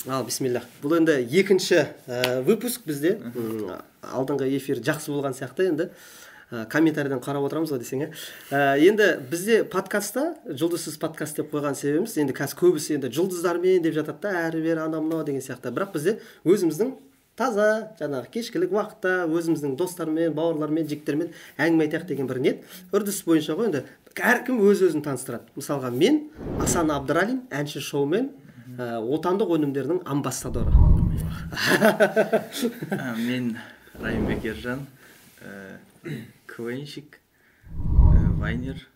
Ал бисмилlah. Бұл енді екінші выпуск бізде. Алдыңғы эфир жақсы болған сияқты енді. Комментарийден қарап отырамыз ғой десең. Енді бізде подкастта жұлдызсыз подкаст деп қойған себебіміз енді қазір көбісі енді жұлдыздармен деп жатады да, әрі-бері анау-мынау деген сияқты. Бірақ бізде өзіміздің таза жаңағы кешкілік уақытта өзіміздің достармен, бауырлармен, жігіттермен әңгіме айтайық деген бір ниет. Үрдіс бойынша ғой енді әркім өз-өзін таныстырады. Мысалға мен Асан Абдыралин, әнші шоумен, отандық өнімдердің амбассадоры. Мен Райымбек Ержан, КВНщик, вайнер,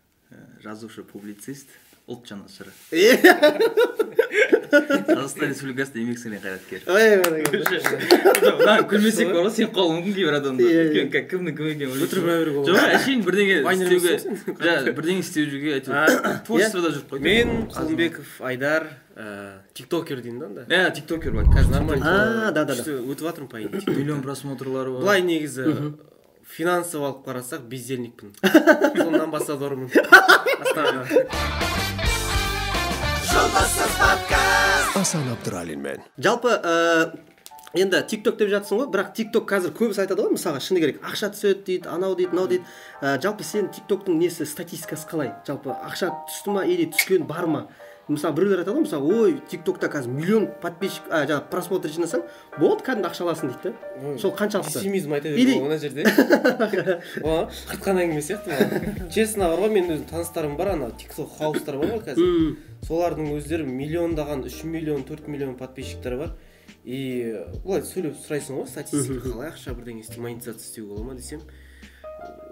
жазушы, публицист, ұлт жанашыры. Қазақстан Республикасында еңбек сіңірген қайраткер. Күлмесек бар ғой, сен қолың мүмкін кейбір адамда. Кімнің кім екенін ойлайсың. Өтірік бәрі ғой. Жоқ, әшейін бірдеңе істеуге, творчествода жүріп қой. Мен Қалымбеков Айдар, тиктокер деймін да. Тиктокер бар. Қазір нормально. Да. Өтіп жатырмын пайын. Миллион просмотрлары бар. Былай негізі финансово алып қарасақ бездельникпін. Соның амбассадорымын. Асан Абдыралинмен. Жалпы енді TikTok деп жатсың ғой, бірақ TikTok қазір көбісі айтады ғой, мысалға шыны керек, ақша түседі дейді, анау дейді, мынау дейді. Жалпы сен TikToктың несі, статистикасы қалай? Жалпы ақша түсті ма или түскен бар ма? Мысалы біреулер айтады ғой, мысалы, ой, TikTokта қазір миллион подписчик, жаңа просмотр жинасаң, болды, кәдімгі ақша аласың дейді. Сол қаншалықты? Пессимизм айта береді ана жерде. Қыртқан әңгіме сияқты. Честно бар ғой, мен өзім таныстарым бар, ана TikTok хаустар бар ғой қазір. Солардың өздері миллиондаған 3 миллион, 4 миллион подписчиктері бар. И былай сөйлеп сұрайсың ғой, статистика қалай ақша бірдеңе істей, монетизация істеуге бола ма десем,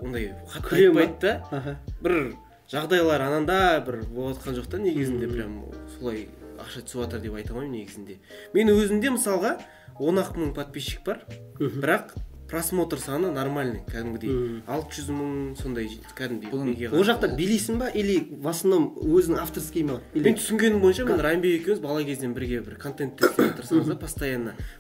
ондай қатты айтпайды да. Бір жағдайлар ананда бір болатқан жоқ та, негізінде прям солай ақша түсіп жатыр деп айта алмаймын негізінде. Мен өзімде мысалға 10 мың подписчик бар, бірақ просмотр саны нормальный, кәдімгідей 600 мың сондай кәдімгідей. Ол жақта билейсің ба или в основном өзінің авторский ма? Мен түсінгенім бойынша мен Райымбек екеуміз бала кезден бірге бір контент істеуге тырысамыз да,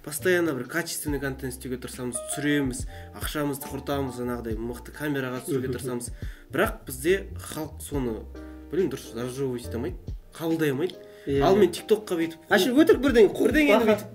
постоянно бір качественный контент істеуге тырысамыз, түсіреміз, ақшамызды құртамыз, жаңағыдай мықты камераға түсіруге тырысамыз. Бірақ бізде халық соны дұрыс разжевывать ете алмайды, қабылдай алмайды. Ал мен TikTokқа бүйтіп өтірік бірдеңе бүйтіп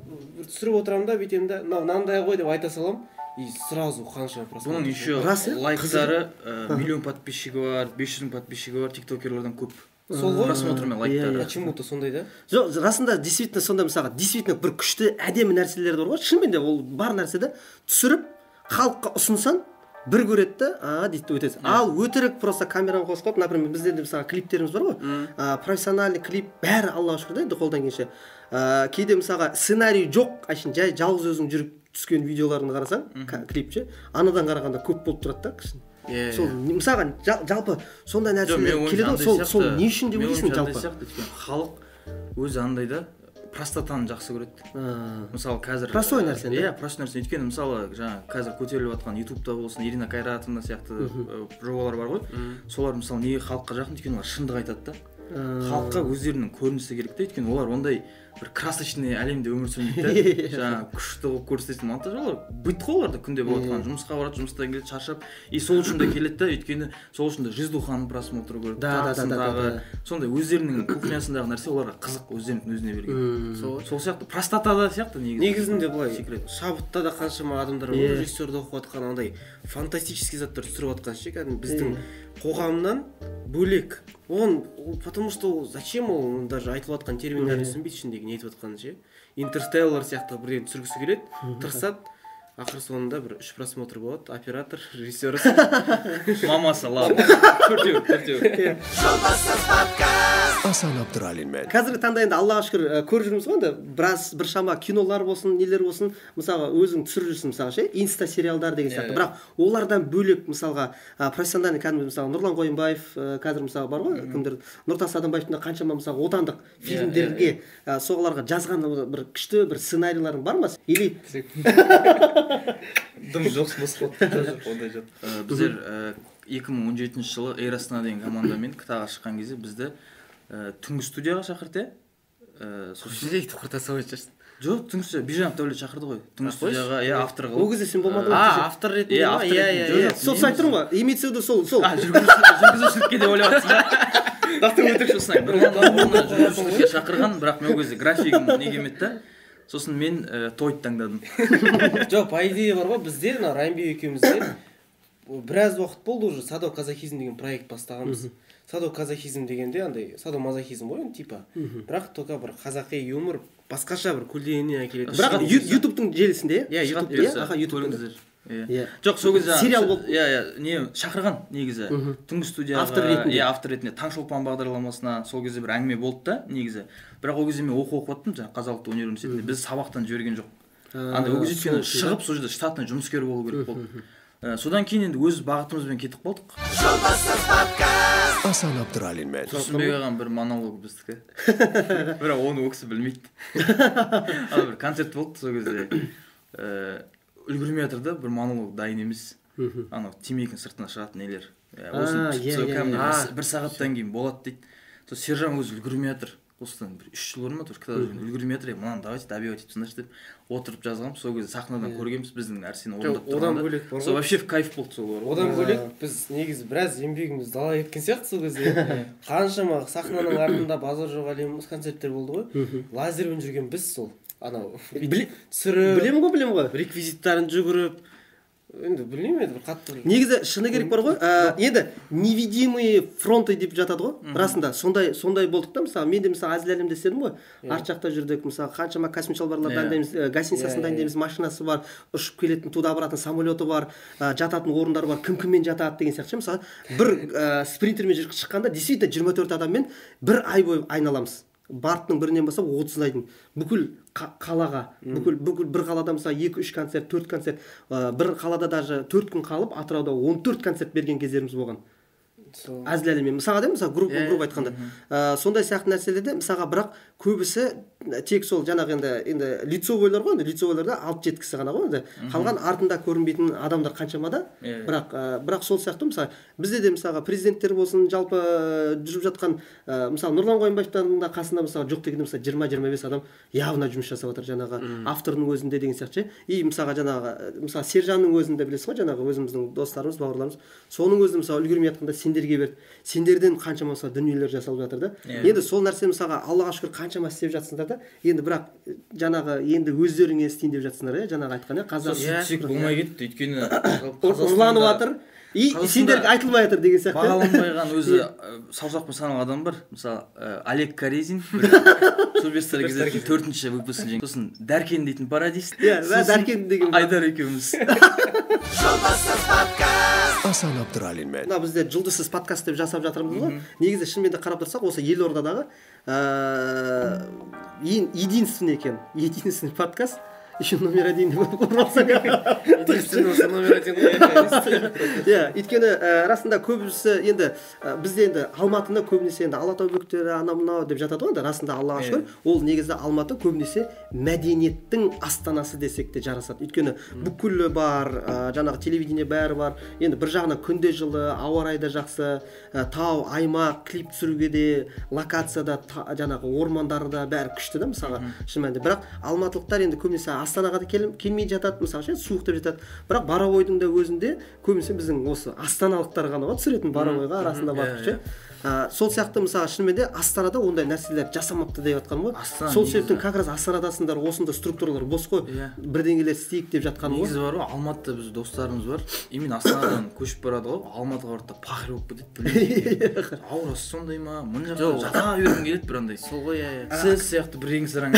түсіріп отырамын да, бүйтемін да, мынандай ғой деп айта салам. И сразу қанша просмотр. Бұның еще лайктары, миллион подписчигі бар, 500 подписчигі бар, тиктокерлерден көп. Сол ғой просмотрмен лайктары. Почему-то сондай да? Жоқ, расында действительно сондай, мысалға, действительно бір күшті әдемі нәрселер бар ғой. Шынымен де ол бар нәрседе түсіріп, халыққа ұсынсан, бір көреді да, дейді өтеді. Ал өтірік просто камераны қосып, например, бізде де мысалға клиптеріміз бар ғой. Профессиональный клип, бәрі Аллаға шүкір да, қолдан келгенше. Кейде мысалға сценарий жоқ, әшейін жай жалғыз өзің жүріп түскен видеоларыңды қарасаң, клипше, анадан қарағанда көп болып тұрады да, кішін. Сол мысалға жалпы сондай нәрселер келеді, сол не үшін деп ойлайсың жалпы? Халық өзі андай да, простатаны жақсы көреді. Мысалы қазір простой нәрсені. Простой нәрсе. Өйткені мысалы жаңа қазір көтеріліп жатқан ютубта болсын, Ирина Кайратовна сияқты жобалар бар ғой. Солар мысалы неге халыққа жақын, өйткені олар шындық айтады да. Халыққа өздерінің көрінісі керек те, өйткені олар ондай бір красочный әлемде өмір сүрмейді да. Жаңа күшті қылып көрсететін монтаж олар быт қой, оларда күнде болып жатқан, жұмысқа барады, жұмыстан келеді, шаршап, и сол үшін де келеді да, өйткені сол үшін де Жиздуханның просмотры көреді. Сондай өздерінің кухнясындағы нәрсе оларға қызық, өздерінің өзіне берген. Сол сияқты простатада сияқты негізінде былай шабытта да қаншама адамдар бар, режиссерді оқып жатқан андай фантастический заттар түсіріп жатқан ше, кәдімгі біздің қоғамнан бөлек. Он, потому что зачем ол даже айтылып жатқан терминдерді түсінбейді ішіндегі не айтып жатқанын ше. Интерстеллар сияқты бірден түсіргісі келеді, тырысады. Ақыр соңында бір 3 просмотр болады, оператор, режиссер. Мамасы, ладно. Төртеу. Асан Абдыралинмен. Қазіргі таңда енді Аллаға шүкір көріп жүрміз ғой, енді бір шама кинолар болсын, нелер болсын, мысалға өзің түсіріп жүрсің, мысалға ше, инста сериалдар деген сияқты. Бірақ олардан бөлек мысалға профессиональный кәдімгі мысалы Нұрлан Қойынбаев қазір мысалы бар ғой, кімдер Нұртас Адамбаевтың қаншама мысалы отандық фильмдерге соғыларға жазған бір күшті бір сценарийларың бар ма? Или дым жоқ, ондай жоқ. Біздер 2017 жылы Эйр Астана деген командамен ктаға шыққан кезде бізді түнгі студияға шақырды. Сөйтіп құрта салып жүрсің. Жоқ, түнгі студия Бижанов Дәулет шақырды ғой. Түнгі студияға, автор қылып. Ол кезде сен болмадың. Автор ретінде ма? Сол сайт тұрмын ғой. Имеется в виду сол. Жүргізушілікке деп ойлап жатсың ба? Нақты өтірік шосынай. Жүргізушілікке шақырған, бірақ мен ол кезде графигім неге емеді да. сосын мен тойды таңдадым. Жоқ, по идее бар ғой, бізде мына Райымбек екеумізде біраз уақыт болды уже садоказахизм деген проект бастағанбыз. Садоказахизм дегенде андай садомазохизм ғой енді типа. Бірақ только бір қазақи юмор басқаша бір көлденеңнен әкеледі. Бірақ ютубтың желісінде ютубтың жоқ, сол кезде сериал болып не шақырған негізі түнгі студияға автор ретінде Таңшолпан бағдарламасына сол кезде бір әңгіме болды да негізі. Бірақ ол кезде мен оқып отырмын жаңағы Қазақ ұлттық университетінде, біз сабақтан жіберген жоқ. Андай ол кезде өйткені шығып сол жерде штатный жұмыскер болу керек болды. Содан кейін енді өз бағытымызбен кетіп қалдық. Асан Абдуралинмен. Тұрсынбек ағам бір монолог біздікі. Бірақ оны ол кісі білмейді. Бір концерт болды сол кезде. Үлгірмей жатыр да, бір монолог дайын емес. Анау темекінің сыртына шығатын нелер. Бір сағаттан кейін болады дейді. Сол сержан өзі үлгірмей жатыр. Осыдан бір 3 жыл бұрын ма тоже когда үлгірмей жатыр, мынаны давайте добивать етіпсіңдерші деп отырып жазғам. Сол кезде сахнадан көргенбіз біздің нәрсені орындап тұрғанда. Одан бөлек бар ғой. Сол вообще в кайф болды сол. Одан бөлек біз негізі біраз еңбегіміз дала кеткен сияқты сол кезде. Қаншама сахнаның артында базар жоқ әлеміміз концерттер болды ғой. Лазермен жүрген біз сол. Анау білемін ғой реквизиттарын жүгіріп енді білмеймін енді бір қатты негізі шыны керек бар ғой. Енді невидимые фронты деп жатады ғой. Расында сондай болдық та. Мысалы мен де мысалы әзіл әлемде істедім ғой. Арт жақта жүрдік. Мысалы қаншама костюм шалбарлар дайындаймыз, гостиницасын дайындаймыз, машинасы бар, ұшып келетін туда баратын самолеты бар, жататын орындары бар, кіммен жатады деген сияқты. Мысалы бір спринтермен жүріп шыққанда действительно 24 адаммен бір ай бойы айналамыз. Барттың бірінен бастап 30 айдың бүкіл қалаға, бүкіл бір қалада мысалы 2-3 концерт, 4 концерт, бір қалада даже 4 күн қалып, Атырауда 14 концерт берген кездеріміз болған. Әзіл әлеммен мысалға мысалы групп айтқанда сондай сияқты нәрселерде мысалға бірақ көбісі тек сол жаңағы енді лицовойлар ғой, енді лицовойларда 6-7 кісі ғана ғой, енді қалған артында көрінбейтін адамдар қаншамада. Бірақ сол сияқты мысалы бізде де мысалға президенттер болсын, жалпы жүріп жатқан мысалы Нұрлан Қойынбаевтың да қасында мысалы жоқ дегенде мысалы 20-25 адам явно жұмыс жасап жатыр жаңағы автордың өзінде деген сияқты. И мысалға жаңағы мысалы Сержанның өзінде білесіз ғой, жаңағы өзіміздің достарымыз, бауырларымыз, соның өзі мысалы үлгермей жатқанда сендерге берді. Сендерден қаншама мысалы дүниелер жасалып жатыр да. Енді сол нәрсе мысалға Аллаға шүкір қаншама істеп жатсыңдар да. Енді бірақ жаңағы енді өздеріңе істейін деп жатсыңдар иә, жаңағы айтқан иә, қазақ сөйтсек болмай кетті, өйткені ұрланып жатыр. И сендерге айтылмай жатыр деген сияқты. Бағаланбайған өзі саусақпен саналған адам бар. Мысалы Олег Карезин Субестер кездердің 4-ші выпусын жеңді. Сосын Дәркен дейтін пародист. Дәркен деген Айдар екеуміз. Асан Абдуралинмен. Мына бізде жұлдызсыз подкаст деп жасап жатырмыз ғой. Негізі шынымен де қарап тұрсақ осы Елордадағы единственный подкаст. Еще номер 1 деп қойсаң. Единственный номер 1. Өйткені расында көбісі енді бізде енді Алматыны көбінесе енді Алатау бөктері анау мынау деп жатады ғой. Расында Аллаға шүкір, ол негізі Алматы көбінесе мәдениеттің астанасы десек те жарасады. Өйткені бүкілі бар, жаңағы телевидение бәрі бар. Енді бір жағынан күнде жылы, ауа райы да жақсы, тау, аймақ, клип түсіруге де, локацияда жаңағы ормандары да бәрі күшті да мысалға шын мәнінде. Бірақ алматылықтар енді көбінесе Астанаға да келмей жатады, мысалы суық деп жатады. Бірақ Боровойдың да өзінде көбінесе біздің осы астаналықтар ғана ғой түсіретін Боровойға арасында барып ше. Сол сияқты мысалы шынымен де Астанада ондай нәрселер жасамапты деп жатқан ғой. Сол себептен как раз Астанадасындар осындай структуралар бос қой. Бірдеңелер істейік деп жатқан ғой. Негізі бар ғой, Алматыда біз достарымыз бар. Именно Астанадан көшіп барады ғой, Алматыға барып та пахыр болып кетеді. Аурасы сондай ма? Мына жақта жата бергім келеді бір андай. Сол ғой сіз сияқты бір еңсіраң.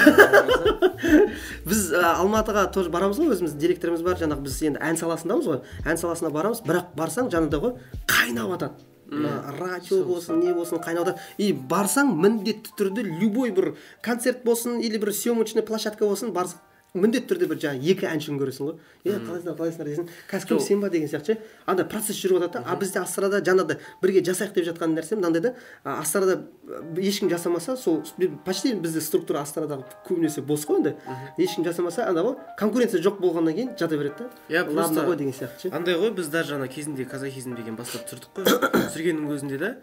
Біз Алматыға тоже барамыз ғой, өзіміздің директорымыз бар, жаңағы біз енді ән саласындамыз ғой. Ән саласына барамыз, бірақ барсаң жанында ғой қайнап атады. Радио болсын, не болсын қайнауда. И барсаң міндетті түрде любой бір концерт болсын или бір съемочный площадка болсын, барсаң міндетті түрде бір жаңа екі әншіні көресің ғой. Қалайсыңдар дейсің. Кәсіп сен ба деген сияқты. Анда процесс жүріп жатады да. Бізде Астанада жаңада бірге жасайық деп жатқан нәрсе мынандай да. Астанада ешкім жасамаса, сол почти бізде структура Астанадағы көбінесе бос қой енді. Ешкім жасамаса, анда ғой конкуренция жоқ болғаннан кейін жата береді да. Ладно ғой деген сияқты ше. Андай ғой, біз даже ана кезінде казахизм деген бастап түсірдік қой. Түсіргеннің өзінде де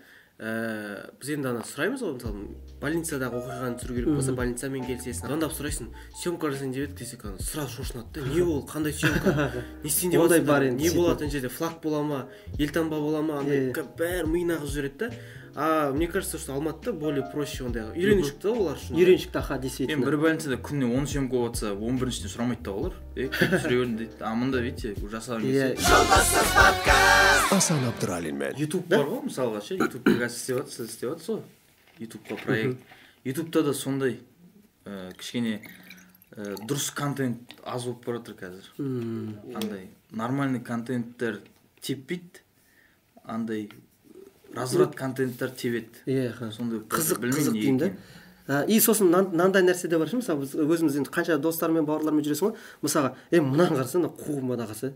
біз енді ана сұраймыз ғой, мысалы больницадағы оқиғаны түсіру керек болса больницамен келісесің, звондап сұрайсың, съемка жасайын деп едік десек, сразу шошынады да, не ол, қандай съемка, не істейін деп жатсыңдар, не болады ана жерде, флаг бола ма, елтаңба бола ма, андай бәрі миына ағып жібереді да. А мне кажется, что Алматыда более проще ондай үйреншікті олар үшін. Үйреншікті аха действительно. Бір больницада күніне 10 съемка болса 11-шіне сұрамайды да олар. Түсіре берін дейді. А мында видите жасаған кезде. Асан Абдуралин YouTube бар ғой мысалға ше, YouTube-та қазір істеп жатсыз ғой. YouTube-қа проект. YouTube-та да сондай кішкене дұрыс контент аз болып бара жатыр қазір. Андай нормальный контенттер теппейді. Андай разврат контенттер тебеді. Сондай қызық деймін да. И сосын мынандай нәрсе де бар ше, мысалы біз өзіміз енді қанша достармен бауырлармен жүресің ғой, мысалға мынаны қарасаң қуғымада қараса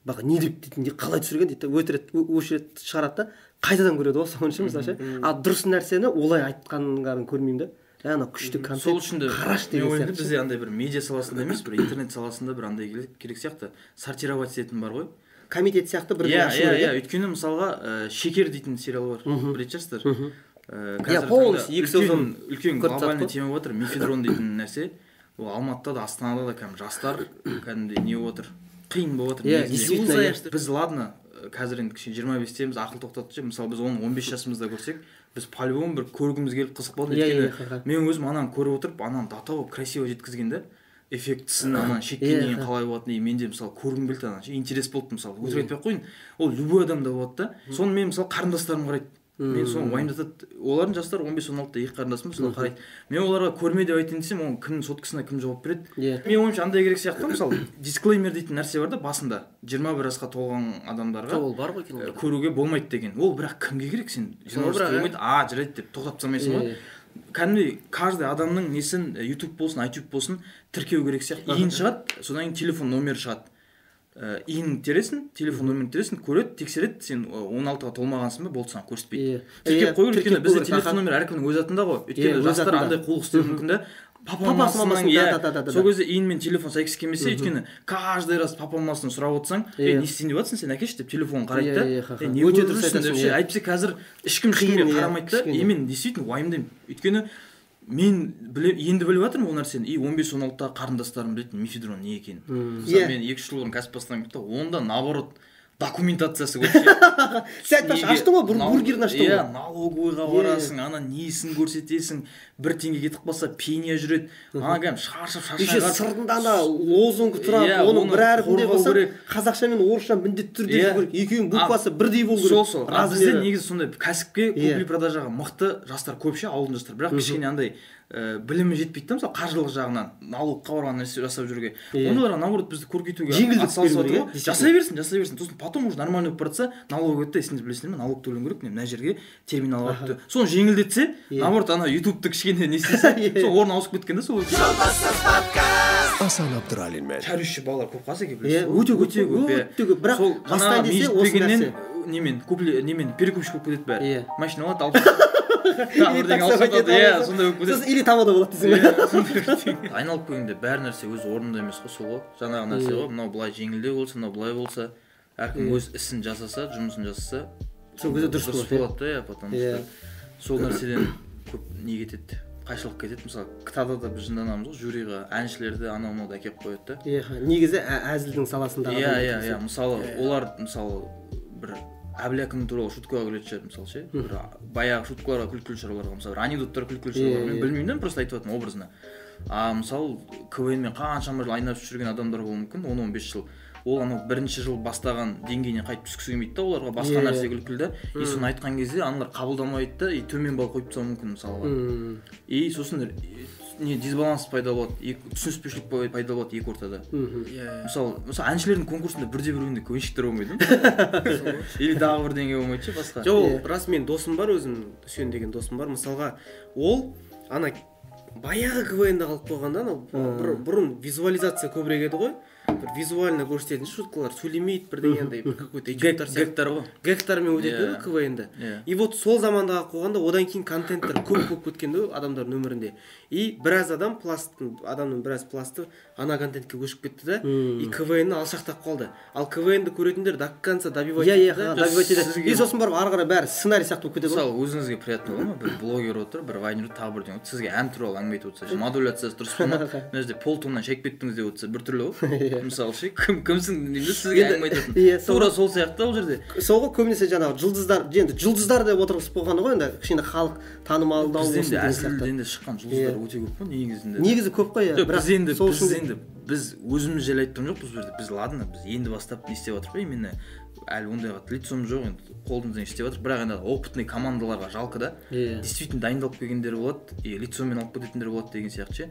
бақ не деп дейтін, қалай түсірген дейді, өшіреді шығарады да қайтадан көреді ғой соны ше, мысалы ше. А дұрыс нәрсені олай айтқандарын көрмеймін да. Ана күшті контент. Сол үшін де қараш деген сияқты. Бізде андай бір медиа саласында емес, бір интернет саласында бір андай керек сияқты сортировать ететін бар ғой. Комитет сияқты бір өйткені мысалға шекер дейтін сериал бар. Білетін шығарсыздар. Қазір үлкен глобальный тема болып отыр, мефедрон дейтін нәрсе. Ол Алматыда да, Астанада да кәдімгі жастар кәдімгідей не болып отыр, қиын болып отыр. Біз ладно, қазір енді кішкене 25-теміз, ақыл тоқтатты. Мысалы біз оны 15 жасымызда көрсек, біз по-любому бір көргіміз келіп қызық болды. Өйткені мен өзім ананы көріп отырып, ананы дата болып красиво жеткізген да. Эффектісін анан шеккеннен қалай болатынын менде мысалы көргім келді, анан интерес болды мысалы. Өтірік айтпай ақ қояйын, ол любой адамда болады да. Соны мен мысалы қарындастарым қарайды. Мен соны уайымдатады. Олардың жастары 15-16-да екі қарындасым солар қарайды. Мен оларға көрме деп айтайын десем, оның кімнің соткасына кім жауап береді? Мен ойымша андай керек сияқты, мысалы дисклеймер дейтін нәрсе бар да басында. 21 жасқа толған адамдарға ол бар ғой екен. Көруге болмайды деген. Ол бірақ кімге керек сен? 21 жасқа болмайды. Жарайды деп тоқтап тастамайсың ғой. Кәдімгідей каждый адамның несін YouTube болсын, iTunes болсын тіркеу керек сияқты. Иін шығады, содан кейін телефон номері шығады. Иін тересің, телефон номерін тересің, көреді, тексереді, сен 16-ға толмағансың ба, болды саған көрсетпейді. Тіркеп қойып, өйткені бізде телефон номері әркімнің өз атында ғой. Өйткені жастар андай қулық істеуі мүмкін да. Папа мамасының сол кезде иін мен телефон сәйкес келмесе, өйткені каждый раз папа мамасынан сұрап отырсаң, не істейін деп жатсың сен әкеш деп телефонын қарайды да. Не көріп жүрсің? Әйтпесе қазір ешкім ешкімге қарамайды да. Мен действительно уайымдаймын. Өйткені мен енді біліп жатырмын ол нәрсені. 15-16-та қарындастарым білетін мефедрон не екенін. Мысалы мен 2 жыл бұрын кәсіп бастаған кезде онда наоборот документациясы көп ше. Сен аштың ғой, бургерін аштың ғой. Налоговыйға барасың, ана несін көрсетесің, 1 теңге кетіп қалса пеня жүреді. Ана кәдімгі шаршап еще сыртында ана лозунг тұрады, оның бір әрпінде болса қазақша мен орысша міндетті түрде жүру керек. Екеуінің буквасы бірдей болу керек. Сол. Бізде негізі сондай кәсіпке купли продажаға мықты жастар көп ше, ауылдың жастары. Бірақ кішкене андай білімі жетпейді да, мысалы қаржылық жағынан налогқа барған нәрсе жасап жүруге. Ондайлар наоборот бізді көркейтуге атсалысып жатыр ғой. Жасай берсін. Сосын потом уже нормально болып барса, налог өтті, есіңіз білесіңдер ме, налог төлеу керек, мына жерге терминал барыпты. Соны жеңілдетсе, наоборот ана YouTube-ты кішкене не істесе, сол орын ауысып кеткен да сол. Асан Абдуралин мен. Шарюші балалар көп қалса екен білесіз. Өте көп. Бірақ бастан десе осы нәрсе. Немен перекупщик болып кетеді бәрі. Машина алады, алып или тамада болады десең. Айналып келгенде бәр нәрсе өз орнында емес қой, сол ғой. Жаңағы нәрсе ғой, мынау былай жеңілдеу болса, мынау былай болса, әркім өз ісін жасаса, жұмысын жасаса, сол кезде дұрыс болады да, потому что сол нәрседен көп не кетеді, қайшылық кетеді. Мысалы ктада да біз жынданамыз ғой, жюриға әншілерді анау-мынауды әкеп қояды да. Негізі әзілдің саласындағы. Мысалы олар мысалы бір Әбіл әкім туралы шуткаға күлетін шығар, мысалы ше. Баяғы шуткаларға күлкілі шығаруларға, мысалы анекдоттар күлкілі шығаруларға. Мен білмеймін, просто айтып жатырмын образына. Мысалы КВН-мен қаншама жыл айналып жүрген адамдар болуы мүмкін, 10-15 жыл. Ол анау бірінші жыл бастаған деңгейіне қайтып түскісі келмейді да, оларға басқа нәрсе күлкілі да. И соны айтқан кезде аналар қабылдамайды да, и төмен балл қойып тастауы мүмкін мысалға. И сосын не дисбаланс пайда болады, түсініспеушілік пайда болады екі ортада. Мысалы әншілердің конкурсында бірде бір ойында көйіншіктер болмайды. Или дағы бір деңгей болмайды ше басқа. Жоқ, рас мен досым бар, өзім Үсен деген досым бар. Мысалға ол ана баяғы КВН-да қалып қойғанда, бұрын визуализация көбірек еді ғой. Бір визуально көрсететін шуткалар, сөйлемейді бірдеңе андай бір какой-то гектар ғой. Гектармен өтеді КВН-да. И вот сол замандағы қойғанда одан кейін контенттер көп кеткен де адамдардың өмірінде. И біраз адамның біраз пласты ана контентке көшіп кетті да, и КВН-ні алшақтап қалды. Ал КВН-ді көретіндер до конца добивать етеді. И сосын барып ары қарай бәрі сценарий сияқты болып кетеді ғой. Мысалы өзіңізге приятно болады ма? Бір блогер отыр, бір вайнер тағы бірдеңе. Сізге ән туралы әңгіме айтып отырса, модуляциясы дұрыс болмады. Мына жерде пол тоннан шайып кеттіңіз деп отырса, біртүрлі ғой. мысалы ше кімсің деймін да сізге әңгіме айтатын Иә, тура сол сияқты ол жерде сол ғой көбінесе жаңағы жұлдыздар енді жұлдыздар деп отырғызып қойғаны ғой енді кішкене халық танымалдау болсын бізден де деген сияқты. әзілден де шыққан жұлдыздар өте көп қой негізінде Негізі көп қой жоқ біз үшін біз өзіміз жайлы айтып тұрған жоқпыз бұл жерде біз ладно біз енді бастап не істеп жатырмыз именно әлі ондайға лицомыз жоқ енді қолымыздан істеп жатыр бірақ енді опытный командаларға жалко да действительно дайындалып келгендер болады и лицомен алып кететіндер болады деген сияқты ше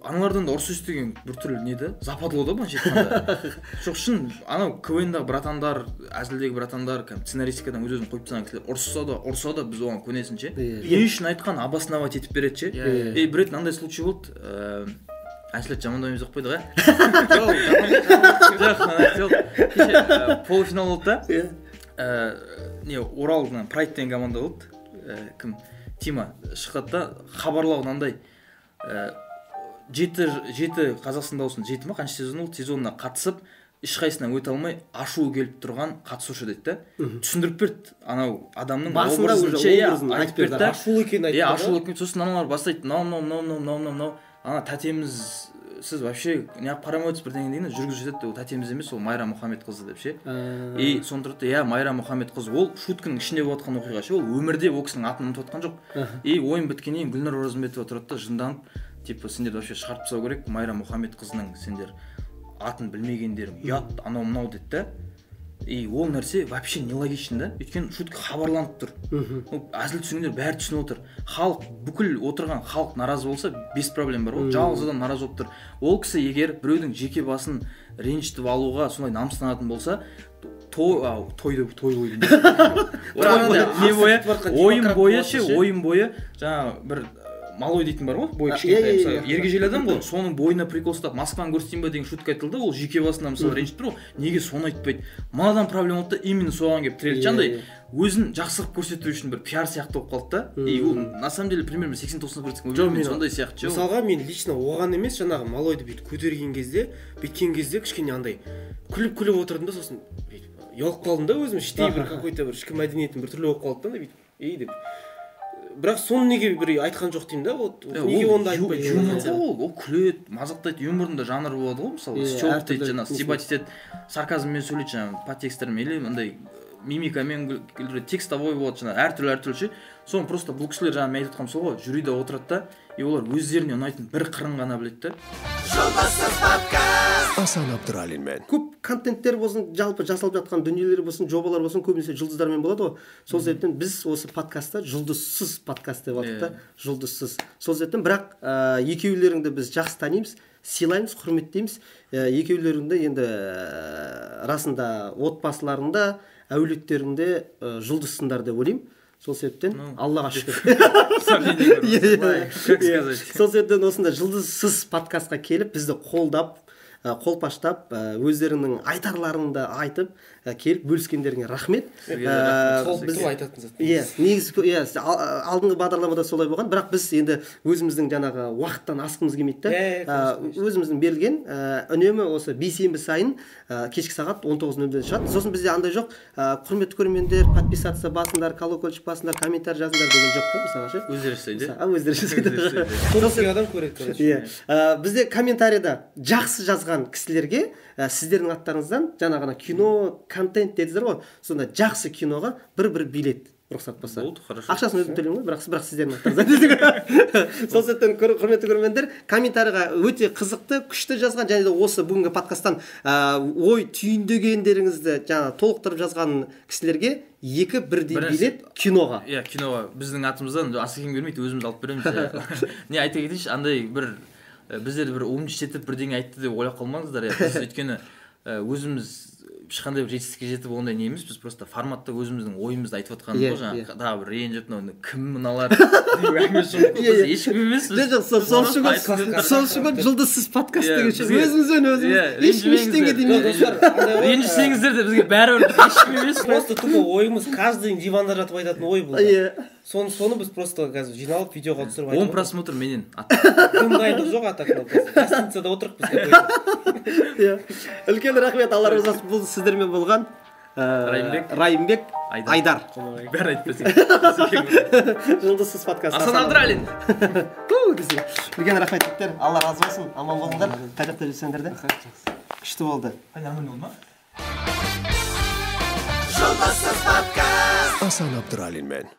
аналардан да ұрыс естіген біртүрлі не да западло да былайша айтқанда жоқ шын анау КВН-дағы братандар әзілдегі братандар сценаристикадан өз-өзін қойып тастаған кісілер ұрысса да біз оған көнесің ше не үшін айтқан обосновать етіп береді ше и бір рет мынандай случай болды әншілерді жамандамаймыз ақ қойдық жоқ полуфинал болды да не оралдан прайд деген команда болды кім Тима шыққады да хабарлау мынандай жеті Қазақстан дауысын 7 ма қанша сезон болды сезонына қатысып ешқайсысынан өте алмай ашуы келіп тұрған қатысушы дейді да түсіндіріп берді анау адамның образын айтып берді ашулы екенін айтты ашулы екен сосын аналар бастайды мынау ана тәтеміз сіз вообще неғып қарамайсыз бірдеңе деген жүргізіп жетеді ол тәтеміз емес ол Майра Мұхамедқызы деп ше и соны тұрды Майра Мұхамедқызы ол шутканың ішінде болып жатқан оқиға ше ол өмірде ол кісінің атын ұмытып жатқан жоқ и ойын біткеннен кейін Гүлнар Оразымбетова тұрады да жынданып типа сендерді вообще шығарып тастау керек Майра Мұхамедқызының сендер атын білмегендерің ұят анау мынау деді да и ол нәрсе вообще нелогично да өйткені шутка хабарланып тұр әзіл түсінгендер бәрі түсініп отыр халық бүкіл отырған халық наразы болса без проблем бар ғой жалғыз адам наразы болып тұр ол кісі егер біреудің жеке басын ренжітіп алуға солай намыстанатын болса ойын бойы жаңағы бір малой дейтін бар ғой бойы кішкентай мысалы ергежейлі адам ғой соның бойына прикол ұстап Москваны көрсетейін ба деген шутка айтылды ол жеке басына мысалы ренжіп тұр ғой неге соны айтпайды мынадан проблема болды да именно соған келіп тірелді жаңағыдай өзін жақсы қылып көрсету үшін бір пиар сияқты болып қалды да и ол на самом деле примерно 80-90% сондай сияқты мысалға мен лично оған емес жаңағы малойды бүйтіп көтерген кезде бүйткен кезде кішкене андай күліп отырдым да сосын ұялып қалдым да өзім іштей бір какой-то бір ішкі мәдениетім біртүрлі болып қалды да бүйтіп деп бірақ соны неге бір айтқан жоқ деймін да вот неге онда айтпайды ол күледі мазақтайды юморында жанры болады ғой мысалы стёб дейді жаңағы стебать етеді сарказммен сөйлейді жаңағы подтексттермен или мындай мимикамен текстовой болады жаңағы әртүрлі ше соны просто бұл кісілер жаңағы мен айтып жатқаным сол ғой жюриде отырады да и олар өздеріне ұнайтын бір қырын ғана біледі да Жұлдызсыз подкаст Асан Абдыралинмен көп контенттер болсын жалпы жасалып жатқан дүниелер болсын жобалар болсын көбінесе жұлдыздармен болады ғой сол себептен біз осы подкастта жұлдызсыз подкаст деп жатырмыз да жұлдызсыз сол себептен бірақ екеулеріңді біз жақсы танимыз сыйлаймыз құрметтейміз екеулеріңді енді расында отбасыларыңда әулеттеріңде жұлдызсыңдар деп ойлаймын сол себептен Аллаға шүкір сол себептен осындай жұлдызсыз подкастқа келіп бізді қолдап қолпаштап өздерінің айтарларыңды айтып келіп бөліскендеріңе рахмет айтатын зат негізі алдыңғы бағдарламада солай болған бірақ біз енді өзіміздің жаңағы уақыттан асқымыз келмейді да өзіміздің берілген үнемі осы бейсенбі сайын кешкі сағат 19:00-де шығады сосын бізде андай жоқ құрметті көрермендер подписаться басыңдар колокольчик басыңдар комментарий жазыңдар деген жоқ та мысалға ше өздері жасайды сол адам көреді бізде комментарийда жақсы жазған кісілерге сіздердің аттарыңыздан жаңағы кино контент дедіңіздер ғой сонда жақсы киноға бір билет рұқсат болса болды хорошо ақшасын өзім төлеймін ғой бірақ сіздердің аттарыңыздан сол себептен құрметті көрермендер комментарийға өте қызықты күшті жазған және де осы бүгінгі подкасттан ой түйіндегендеріңізді жаңағы толықтырып жазған кісілерге бірдей билет киноға киноға біздің атымыздан Асекең бермейді өзіміз алып береміз не айта кетейінші андай бір біздерді бір умничетіп бірдеңе айтты деп ойлап қалмаңыздар біз өйткені өзіміз ешқандай бір жетістікке жетіп ондай не емес біз просто форматта өзіміздің ойымызды айтып жатқанымыз ғой жаңағы тағы бір ренжіп мынау кім мыналар ешкім емес сол үшін ғой жұлдызсыз подкаст деген өзімізбен ешкім ештеңе демейді ренжісеңіздер де бізге бәрібір ешкім емес просто тупо ойымыз каждый диванда жатып айтатын ой бұл соны біз просто қазір жиналып видеоға түсіріп 10 просмотр менен кім дайындық жоқ ата гостиницада отырық бізге үлкен рахмет алла разы болсын бұл сіздермен болған Райымбек Айдар бәрі айтып берсең жұлдызсыз подкаст Асан Абдыралин үлкен рахмет жігіттер, алла разы болсын, аман болыңдар, қай жақта жүрсеңдер де күшті болды. Нормально болды ма? Жұлдызсыз подкаст. Асан Абдуралинмен.